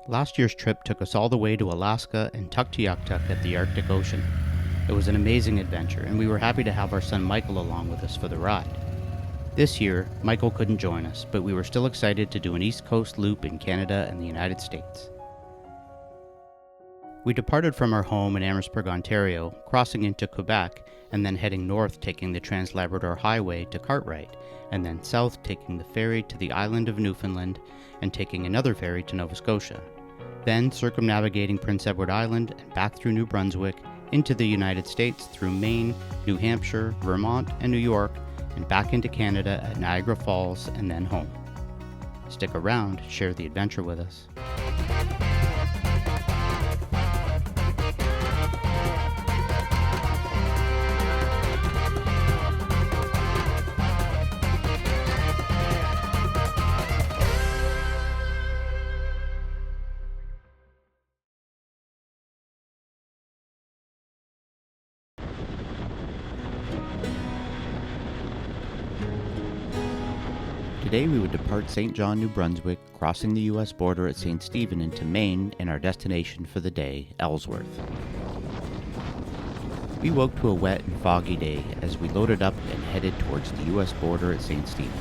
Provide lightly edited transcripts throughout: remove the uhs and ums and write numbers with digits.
Last year's trip took us all the way to Alaska and Tuktoyaktuk at the Arctic Ocean. It was an amazing adventure, and we were happy to have our son Michael along with us for the ride. This year, Michael couldn't join us, but we were still excited to do an East Coast loop in Canada and the United States. We departed from our home in Amherstburg, Ontario, crossing into Quebec, and then heading north taking the Trans-Labrador Highway to Cartwright, and then south taking the ferry to the island of Newfoundland and taking another ferry to Nova Scotia. Then circumnavigating Prince Edward Island and back through New Brunswick into the United States through Maine, New Hampshire, Vermont, and New York, and back into Canada at Niagara Falls and then home. Stick around, share the adventure with us. Today we would depart St. John, New Brunswick, crossing the U.S. border at St. Stephen into Maine, and our destination for the day, Ellsworth. We woke to a wet and foggy day as we loaded up and headed towards the U.S. border at St. Stephen.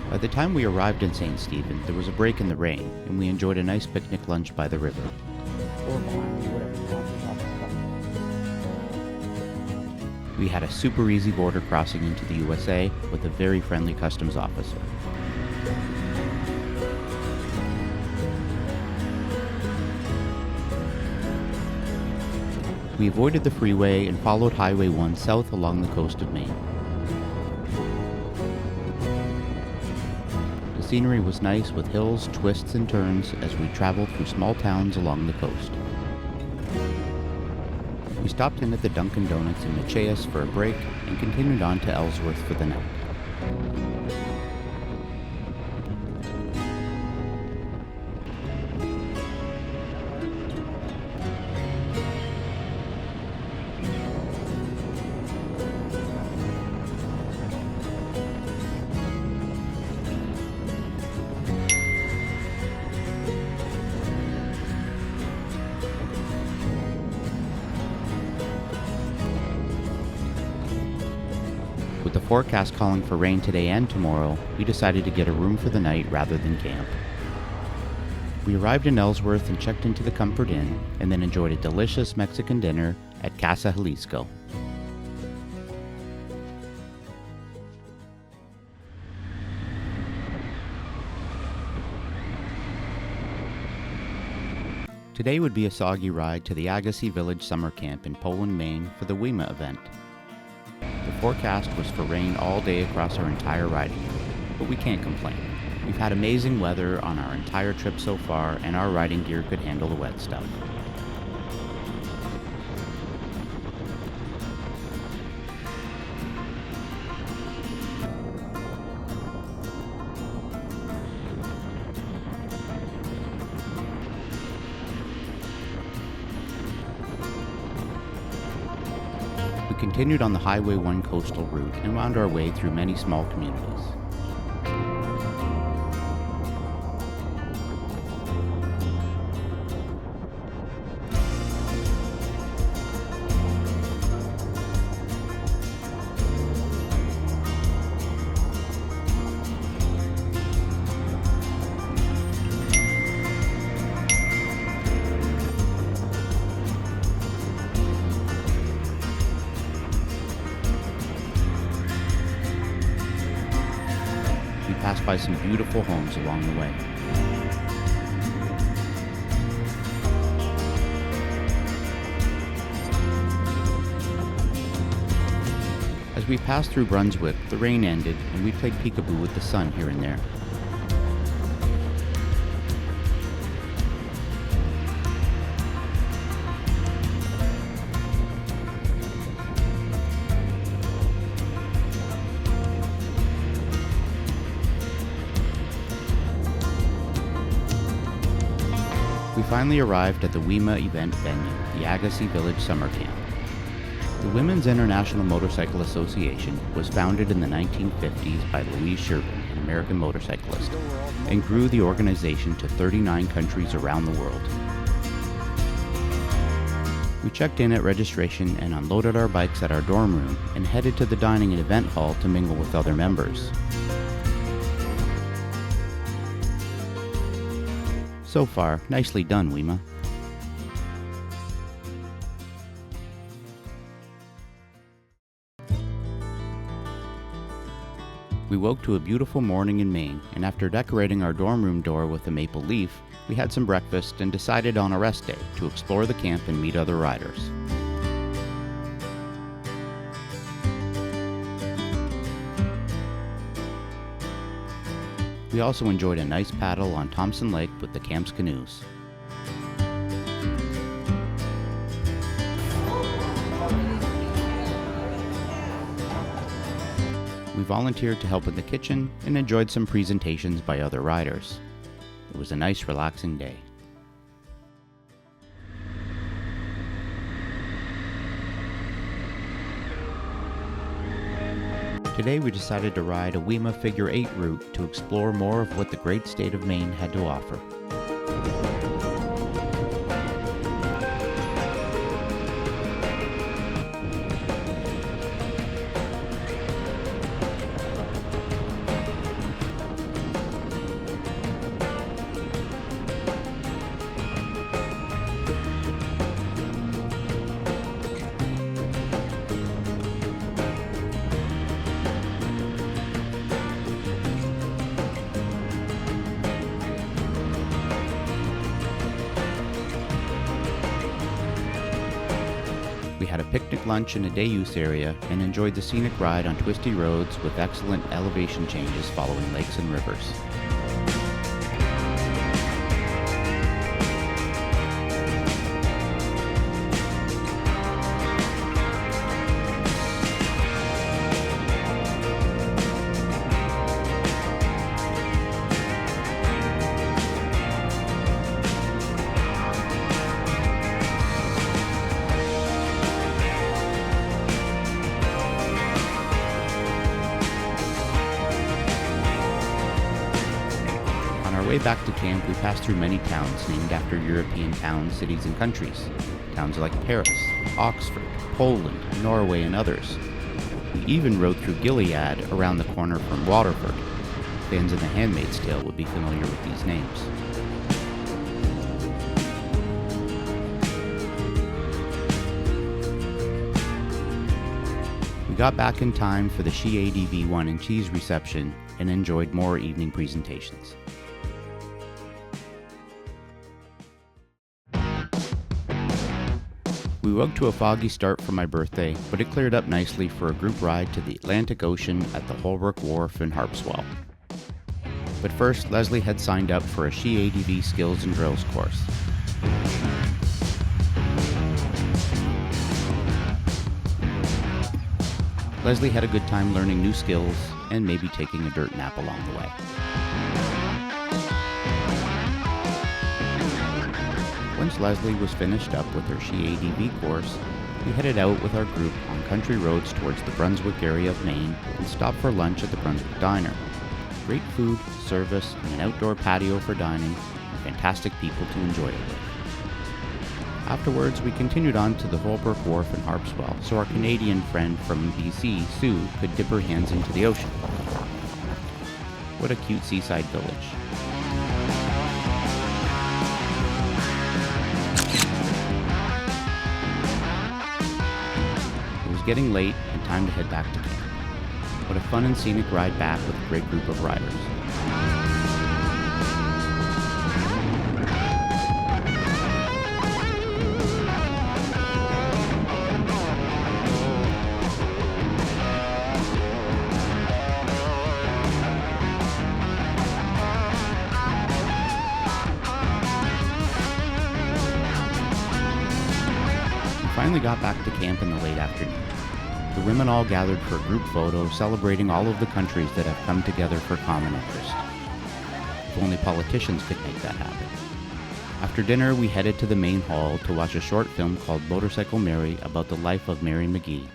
By the time we arrived in St. Stephen, there was a break in the rain, and we enjoyed a nice picnic lunch by the river. We had a super easy border crossing into the USA with a very friendly customs officer. We avoided the freeway and followed Highway 1 south along the coast of Maine. The scenery was nice with hills, twists, and turns as we traveled through small towns along the coast. We stopped in at the Dunkin' Donuts in Machias for a break and continued on to Ellsworth for the night. With the forecast calling for rain today and tomorrow, we decided to get a room for the night rather than camp. We arrived in Ellsworth and checked into the Comfort Inn, and then enjoyed a delicious Mexican dinner at Casa Jalisco. Today would be a soggy ride to the Agassiz Summer Camp in Poland, Maine for the WIMA event. The forecast was for rain all day across our entire riding gear, but we can't complain. We've had amazing weather on our entire trip so far, and our riding gear could handle the wet stuff. We continued on the Highway 1 coastal route and wound our way through many small communities. Passed by some beautiful homes along the way. As we passed through Brunswick, the rain ended and we played peekaboo with the sun here and there. We finally arrived at the WIMA event venue, the Agassiz Summer Camp. The Women's International Motorcycle Association was founded in the 1950s by Louise Shervin, an American motorcyclist, and grew the organization to 39 countries around the world. We checked in at registration and unloaded our bikes at our dorm room and headed to the dining and event hall to mingle with other members. So far, nicely done, WIMA. We woke to a beautiful morning in Maine, and after decorating our dorm room door with a maple leaf, we had some breakfast and decided on a rest day to explore the camp and meet other riders. We also enjoyed a nice paddle on Thompson Lake with the camp's canoes. We volunteered to help in the kitchen and enjoyed some presentations by other riders. It was a nice, relaxing day. Today we decided to ride a WIMA Figure 8 route to explore more of what the great state of Maine had to offer. We had a picnic lunch in a day use area and enjoyed the scenic ride on twisty roads with excellent elevation changes following lakes and rivers. Way back to camp, we passed through many towns named after European towns, cities, and countries. Towns like Paris, Oxford, Poland, Norway, and others. We even rode through Gilead around the corner from Waterford. Fans of The Handmaid's Tale would be familiar with these names. We got back in time for the She ADV Wine and Cheese reception and enjoyed more evening presentations. We woke to a foggy start for my birthday, but it cleared up nicely for a group ride to the Atlantic Ocean at the Holbrook Wharf in Harpswell. But first, Leslie had signed up for a She ADV Skills and Drills course. Leslie had a good time learning new skills and maybe taking a dirt nap along the way. Once Leslie was finished up with her She ADV course, we headed out with our group on country roads towards the Brunswick area of Maine and stopped for lunch at the Brunswick Diner. Great food, service, and an outdoor patio for dining, and fantastic people to enjoy it with. Afterwards, we continued on to the Holbrook Wharf in Harpswell so our Canadian friend from BC, Sue, could dip her hands into the ocean. What a cute seaside village. Getting late and time to head back to camp. What a fun and scenic ride back with a great group of riders. We finally got back to camp in the late afternoon. The women all gathered for a group photo celebrating all of the countries that have come together for common interest. If only politicians could make that happen. After dinner, we headed to the main hall to watch a short film called Motorcycle Mary about the life of Mary McGee.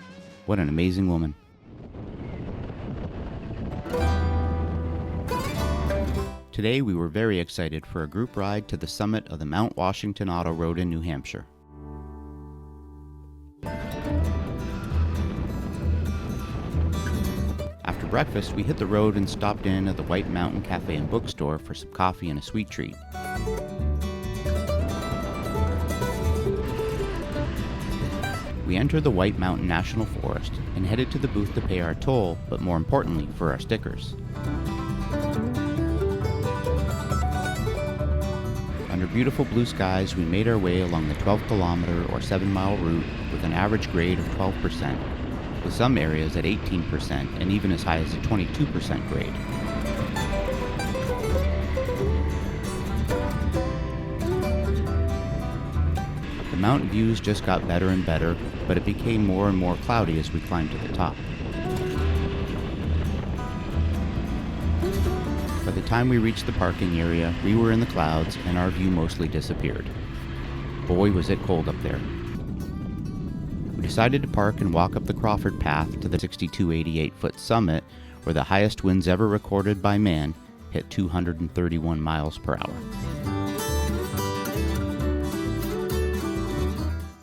What an amazing woman. Today we were very excited for a group ride to the summit of the Mount Washington Auto Road in New Hampshire. After breakfast, we hit the road and stopped in at the White Mountain Cafe and Bookstore for some coffee and a sweet treat. We entered the White Mountain National Forest and headed to the booth to pay our toll, but more importantly, for our stickers. Under beautiful blue skies, we made our way along the 12-kilometer or 7-mile route with an average grade of 12%, with some areas at 18% and even as high as a 22% grade. The mountain views just got better and better, but it became more and more cloudy as we climbed to the top. By the time we reached the parking area, we were in the clouds and our view mostly disappeared. Boy, was it cold up there. We decided to park and walk up the Crawford Path to the 6,288-foot summit, where the highest winds ever recorded by man hit 231 miles per hour.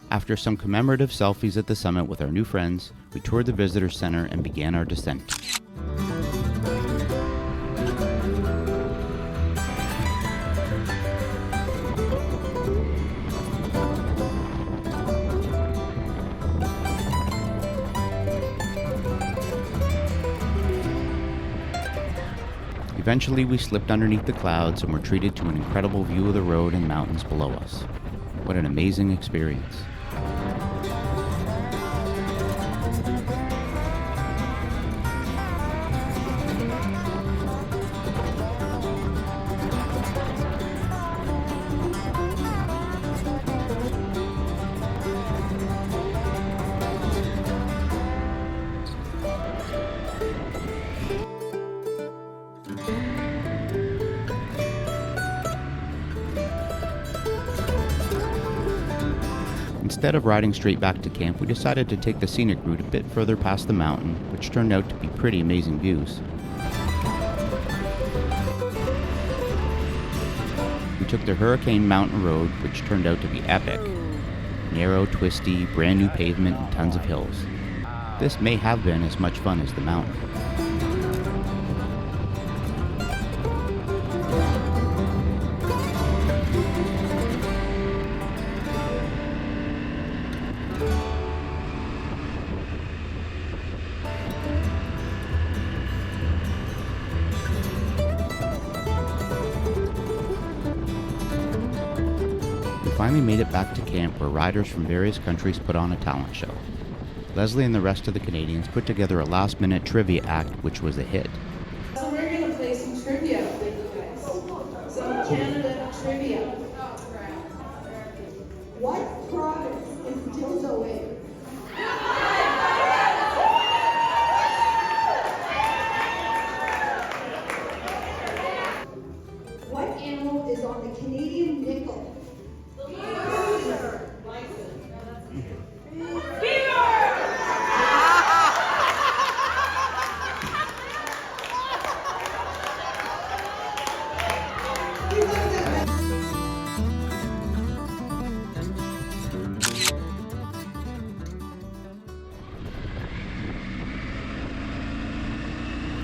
After some commemorative selfies at the summit with our new friends, we toured the visitor center and began our descent. Eventually, we slipped underneath the clouds and were treated to an incredible view of the road and mountains below us. What an amazing experience. Instead of riding straight back to camp, we decided to take the scenic route a bit further past the mountain, which turned out to be pretty amazing views. We took the Hurricane Mountain Road, which turned out to be epic. Narrow, twisty, brand new pavement and tons of hills. This may have been as much fun as the mountain. We finally made it back to camp, where riders from various countries put on a talent show. Leslie and the rest of the Canadians put together a last-minute trivia act, which was a hit. So we're going to play some trivia with you guys. Some Canada trivia. What province is dildo in? What animal is on the Canadian nickel?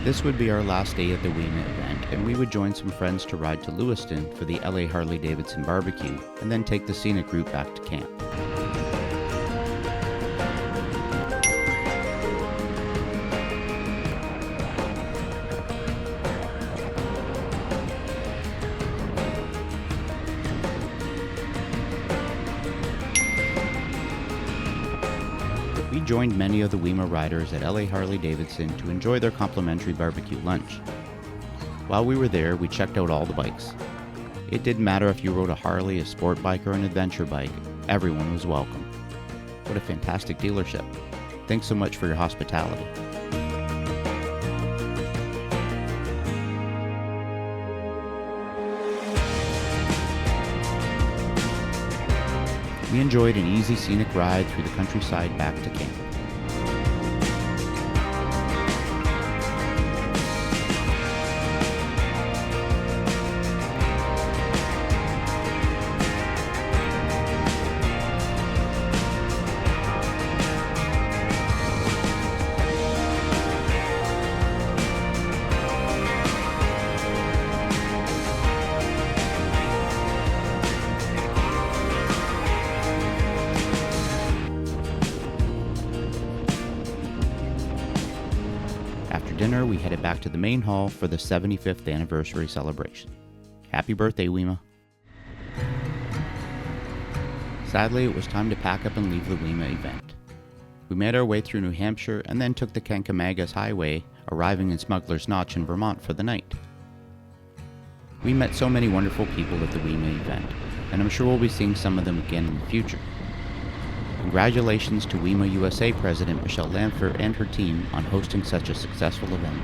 This would be our last day at the WIMA event, and we would join some friends to ride to Lewiston for the LA Harley-Davidson barbecue, and then take the scenic route back to camp. We joined many of the WIMA riders at LA Harley-Davidson to enjoy their complimentary barbecue lunch. While we were there, we checked out all the bikes. It didn't matter if you rode a Harley, a sport bike, or an adventure bike, everyone was welcome. What a fantastic dealership. Thanks so much for your hospitality. We enjoyed an easy scenic ride through the countryside back to camp. After dinner, we headed back to the main hall for the 75th anniversary celebration. Happy birthday, WIMA. Sadly, it was time to pack up and leave the WIMA event. We made our way through New Hampshire and then took the Kancamagus Highway, arriving in Smuggler's Notch in Vermont for the night. We met so many wonderful people at the WIMA event, and I'm sure we'll be seeing some of them again in the future. Congratulations to WIMA USA President Michelle Lanfer and her team on hosting such a successful event.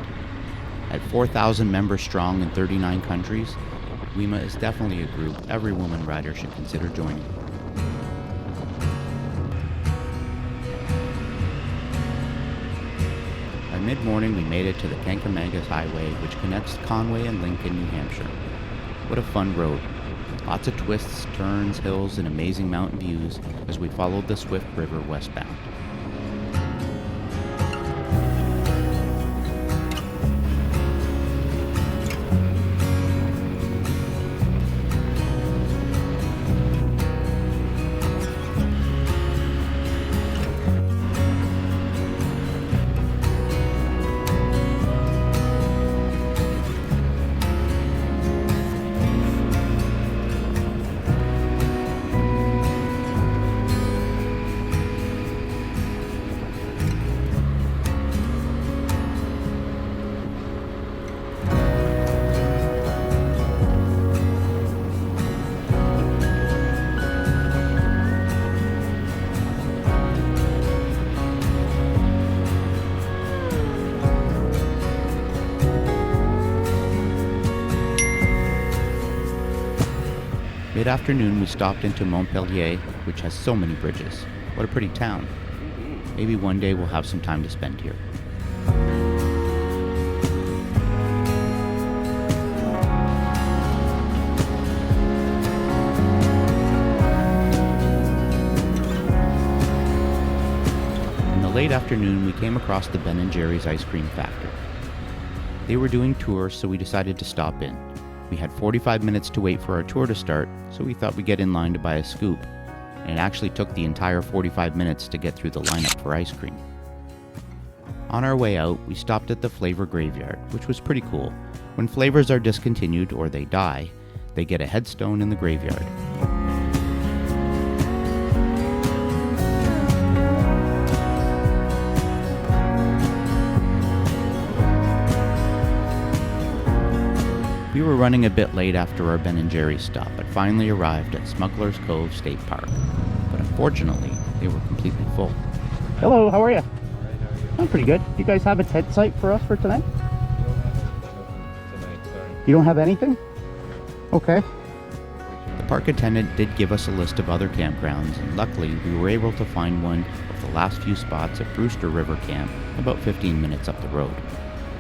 At 4,000 members strong in 39 countries, WIMA is definitely a group every woman rider should consider joining. By mid-morning, we made it to the Kancamagus Highway, which connects Conway and Lincoln, New Hampshire. What a fun road. Lots of twists, turns, hills, and amazing mountain views as we followed the swift river westbound. Mid-afternoon, we stopped into Montpelier, which has so many bridges. What a pretty town. Maybe one day we'll have some time to spend here. In the late afternoon, we came across the Ben & Jerry's ice cream factory. They were doing tours, so we decided to stop in. We had 45 minutes to wait for our tour to start, so we thought we'd get in line to buy a scoop. And it actually took the entire 45 minutes to get through the lineup for ice cream. On our way out, we stopped at the Flavor Graveyard, which was pretty cool. When flavors are discontinued or they die, they get a headstone in the graveyard. We were running a bit late after our Ben & Jerry's stop, but finally arrived at Smuggler's Cove State Park. But unfortunately, they were completely full. Hello, how are you? I'm pretty good. You guys have a tent site for us for tonight? You don't have anything? Okay. The park attendant did give us a list of other campgrounds, and luckily we were able to find one of the last few spots at Brewster River Camp, about 15 minutes up the road.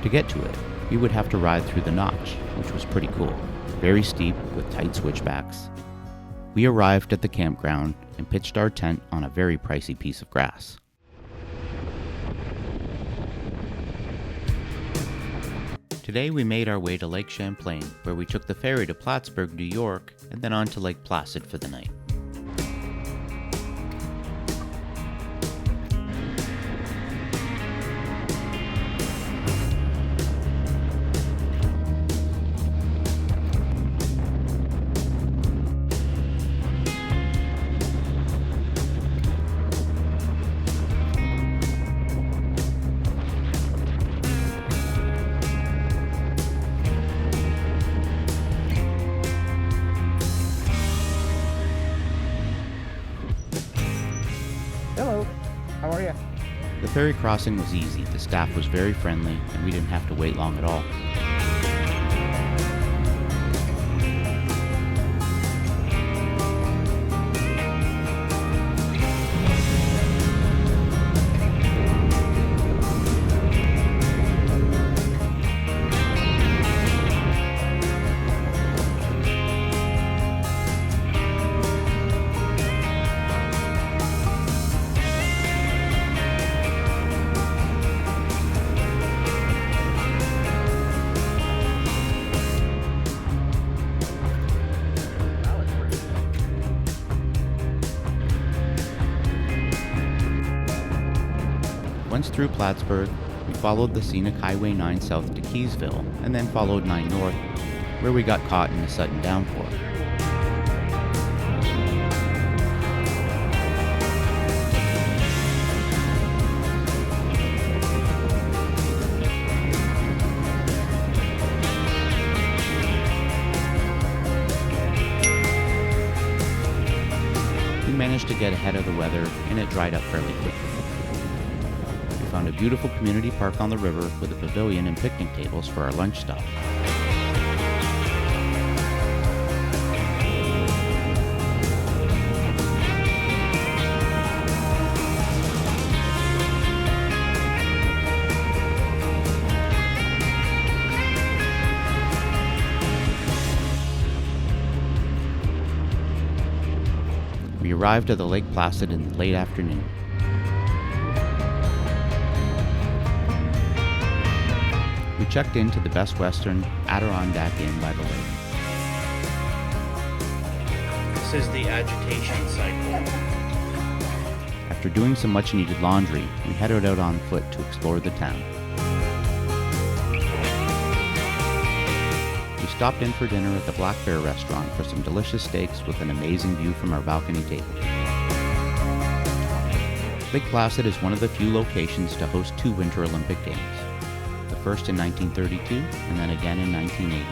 To get to it, we would have to ride through the notch, which was pretty cool. Very steep with tight switchbacks. We arrived at the campground and pitched our tent on a very pricey piece of grass. Today we made our way to Lake Champlain, where we took the ferry to Plattsburgh, New York, and then on to Lake Placid for the night. Hello, how are you? The ferry crossing was easy, the staff was very friendly, and we didn't have to wait long at all. Once through Plattsburgh, we followed the scenic Highway 9 south to Keysville, and then followed 9 north, where we got caught in a sudden downpour. We managed to get ahead of the weather, and it dried up fairly quickly. We found a beautiful community park on the river with a pavilion and picnic tables for our lunch stop. We arrived at the Lake Placid in the late afternoon. We checked into the Best Western Adirondack Inn by the lake. This is the agitation cycle. After doing some much-needed laundry, we headed out on foot to explore the town. We stopped in for dinner at the Black Bear restaurant for some delicious steaks with an amazing view from our balcony table. Lake Placid is one of the few locations to host 2 Winter Olympic Games. The first in 1932 and then again in 1980.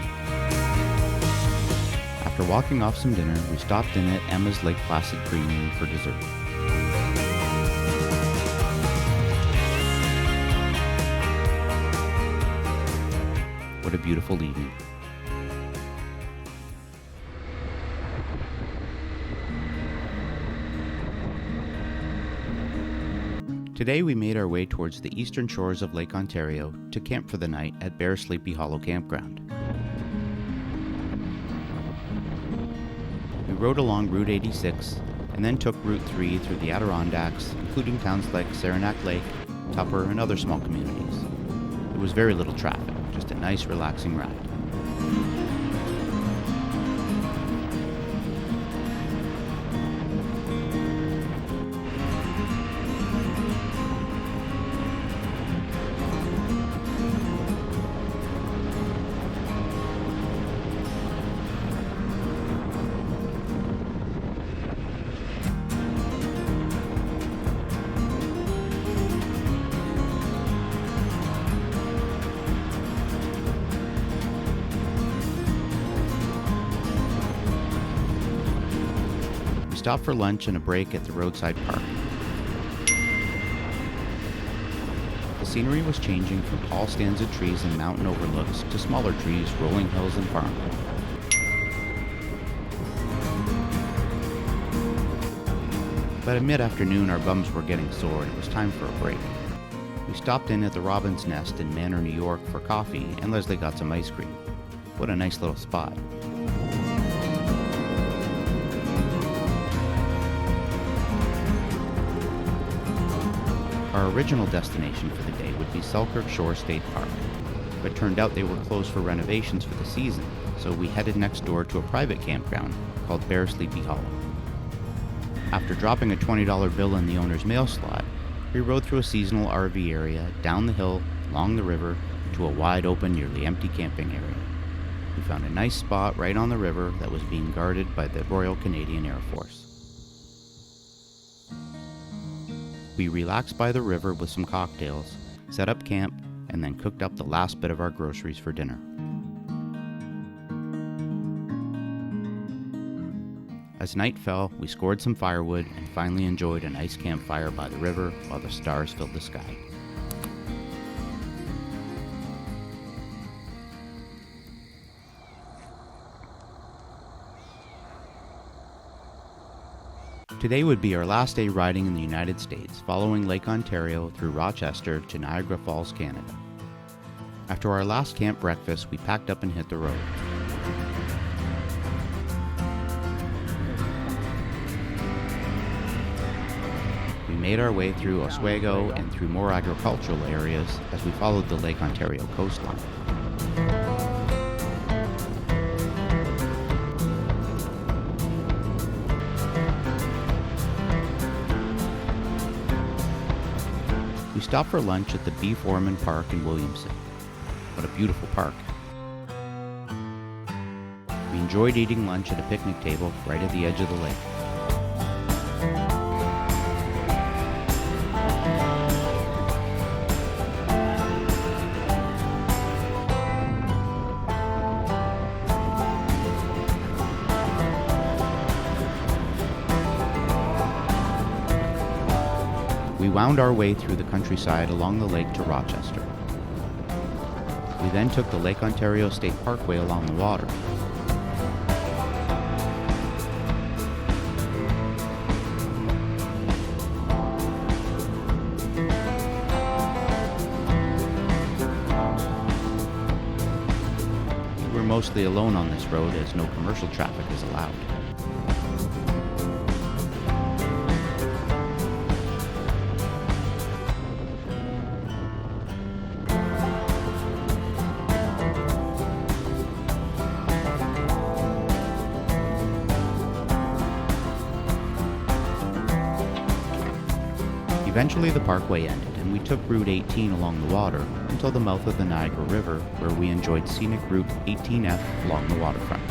After walking off some dinner, we stopped in at Emma's Lake Placid Creamery for dessert. What a beautiful evening. Today we made our way towards the eastern shores of Lake Ontario to camp for the night at Bear Sleepy Hollow Campground. We rode along Route 86 and then took Route 3 through the Adirondacks, including towns like Saranac Lake, Tupper, and other small communities. There was very little traffic, just a nice relaxing ride. We stopped for lunch and a break at the roadside park. The scenery was changing from tall stands of trees and mountain overlooks to smaller trees, rolling hills, and farmland. But at mid-afternoon, our bums were getting sore and it was time for a break. We stopped in at the Robin's Nest in Manor, New York for coffee, and Leslie got some ice cream. What a nice little spot. Our original destination for the day would be Selkirk Shore State Park, but turned out they were closed for renovations for the season, so we headed next door to a private campground called Bear Sleepy Hollow. After dropping a $20 bill in the owner's mail slot, we rode through a seasonal RV area, down the hill, along the river, to a wide open, nearly empty camping area. We found a nice spot right on the river that was being guarded by the Royal Canadian Air Force. We relaxed by the river with some cocktails, set up camp, and then cooked up the last bit of our groceries for dinner. As night fell, we scored some firewood and finally enjoyed a nice campfire by the river while the stars filled the sky. Today would be our last day riding in the United States, following Lake Ontario through Rochester to Niagara Falls, Canada. After our last camp breakfast, we packed up and hit the road. We made our way through Oswego and through more agricultural areas as we followed the Lake Ontario coastline. We stopped for lunch at the B. Foreman Park in Williamson. What a beautiful park. We enjoyed eating lunch at a picnic table right at the edge of the lake. We wound our way through the countryside along the lake to Rochester. We then took the Lake Ontario State Parkway along the water. We were mostly alone on this road as no commercial traffic is allowed. Eventually the parkway ended and we took Route 18 along the water until the mouth of the Niagara River, where we enjoyed scenic Route 18F along the waterfront.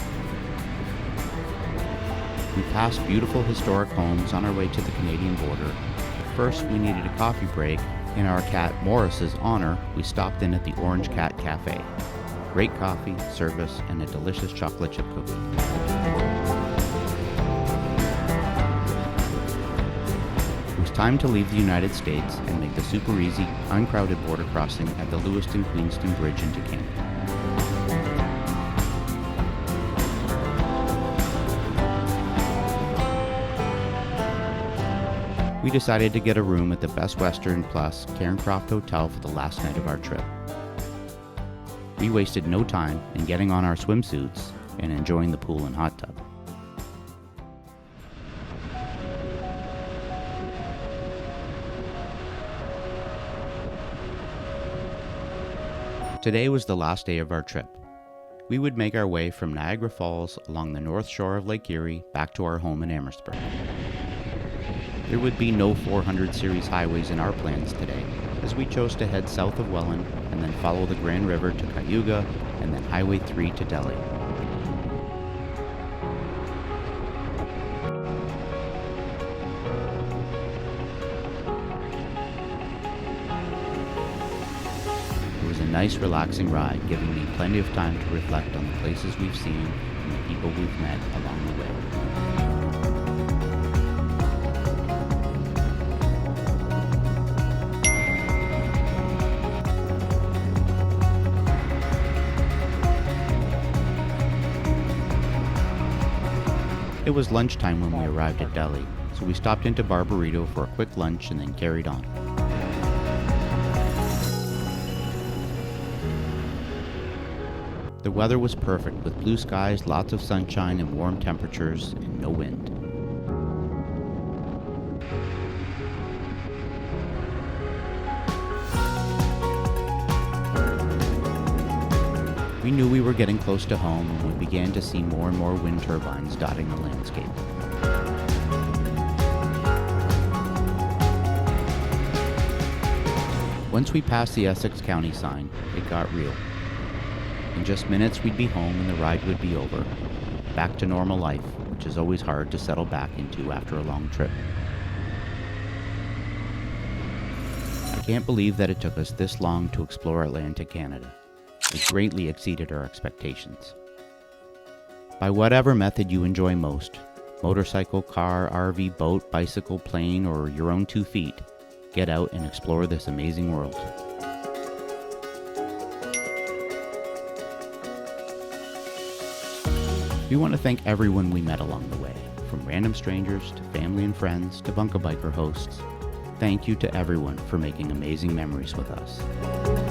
We passed beautiful historic homes on our way to the Canadian border. First, we needed a coffee break. In our cat Morris's honor, we stopped in at the Orange Cat Cafe. Great coffee, service, and a delicious chocolate chip cookie. Time to leave the United States and make the super easy, uncrowded border crossing at the Lewiston-Queenston Bridge into Canada. We decided to get a room at the Best Western Plus Cairncroft Hotel for the last night of our trip. We wasted no time in getting on our swimsuits and enjoying the pool and hot tub. Today was the last day of our trip. We would make our way from Niagara Falls along the north shore of Lake Erie back to our home in Amherstburg. There would be no 400 series highways in our plans today, as we chose to head south of Welland and then follow the Grand River to Cayuga and then Highway 3 to Delhi. Nice relaxing ride, giving me plenty of time to reflect on the places we've seen and the people we've met along the way. It was lunchtime when we arrived at Delhi, so we stopped into Barburrito for a quick lunch and then carried on. The weather was perfect, with blue skies, lots of sunshine, and warm temperatures, and no wind. We knew we were getting close to home, and we began to see more and more wind turbines dotting the landscape. Once we passed the Essex County sign, it got real. In just minutes, we'd be home and the ride would be over. Back to normal life, which is always hard to settle back into after a long trip. I can't believe that it took us this long to explore Atlantic Canada. It greatly exceeded our expectations. By whatever method you enjoy most, motorcycle, car, RV, boat, bicycle, plane, or your own 2 feet, get out and explore this amazing world. We want to thank everyone we met along the way, from random strangers to family and friends to Bunka Biker hosts. Thank you to everyone for making amazing memories with us.